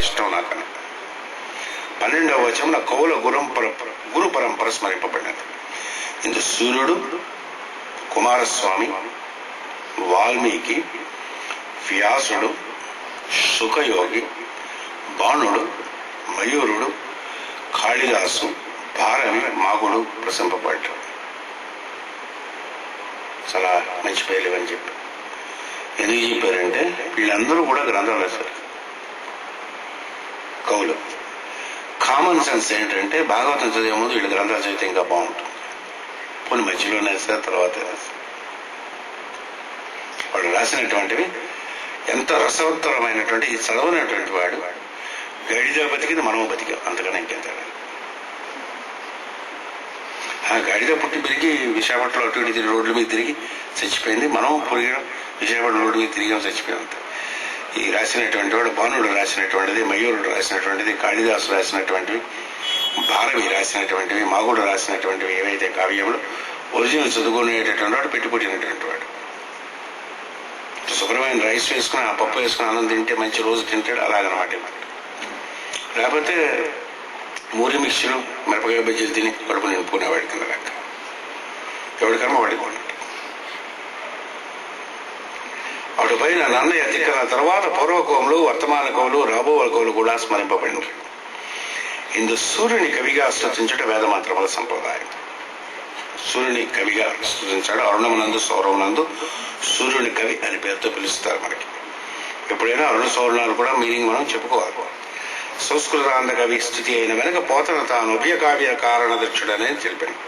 ఇష్టం నాకని. 12వ వచనం కౌల గురు పరంపర స్మరింపబడినది. ఇందు సూర్యుడు, కుమారస్వామి, వాల్మీకి, వ్యాసుడు, సుఖయోగి, బాణుడు, మయూరుడు, కాళిదాసు, భారవి, మాగుడు ప్రశంపబడ్డాడు. చాలా మంచి పేర్లు అని చెప్పి ఎందుకు చెప్పారంటే వీళ్ళందరూ కూడా గ్రంథాలు రాశారు. కవులు కామన్ సెన్స్ ఏంటంటే భాగవతం చదివే ముందు వీళ్ళు గ్రంథాలు చదివితే ఇంకా బాగుంటుంది. కొన్ని మధ్యలోనే వేస్తారు, తర్వాత వాళ్ళు రాసినటువంటివి ఎంత రసవత్తరమైనటువంటి ఇది చదవనటువంటి వాడు గడిదా బతికింది, మనము బతికాం, అంతకన్నా ఇంకెంత. గాడిద పుట్టి పెరిగి విశాఖపట్నంలో అటు ఇటు తిరిగి రోడ్ల మీద తిరిగి చచ్చిపోయింది, మనం పొరిగాం విశాఖపట్నం రోడ్డు మీద తిరిగాం, చచ్చిపోయాం. ఈ రాసినటువంటి వాడు బాణుడు రాసినటువంటిది, మయూరుడు రాసినటువంటిది, కాళిదాసు రాసినటువంటివి, భారవి రాసినటువంటివి, మాగుడు రాసినటువంటివి ఏవైతే కావ్యములు ఒరిజినల్ చదువుకునేటటువంటి వాడు పెట్టి పుట్టినటువంటి వాడు. శుభ్రమైన రైస్ వేసుకుని ఆ పప్పు వేసుకుని అన్నం తింటే మంచి రోజు తింటాడు, అలాగనమాట. లేకపోతే మూరి మిక్చరు మిరపకాయ బజ్జీలు తిని కడుపు నింపుకునేవాడి కింద లెక్క. ఎవరికన్నా వాడికి కొన్నాడు. అటు పైన నన్నయ్య తిక్కన తర్వాత పూర్వ కవులు, వర్తమాన కవులు, రాబో కవులు కూడా స్మరింపబడినారు. ఇందు సూర్యుని కవిగా స్తుతించడం వేదమంత్రముల సంప్రదాయం. సూర్యుని కవిగా స్తుతించాడు. అరుణమునందు సౌరమునందు సూర్యుని కవి అని పేరుతో పిలుస్తారు. మనకి ఎప్పుడైనా అరుణ సౌరణాలు కూడా మీనింగ్ మనం చెప్పుకోవాలి. సంస్కృతాంధ కవి స్థితి అయిన వెనక పోతన తాను ఉభయ కావ్య కారణ దక్షుడనే తెలిపాను.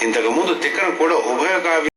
ఇంతకు ముందు తిక్కన కూడా ఉభయ కావ్య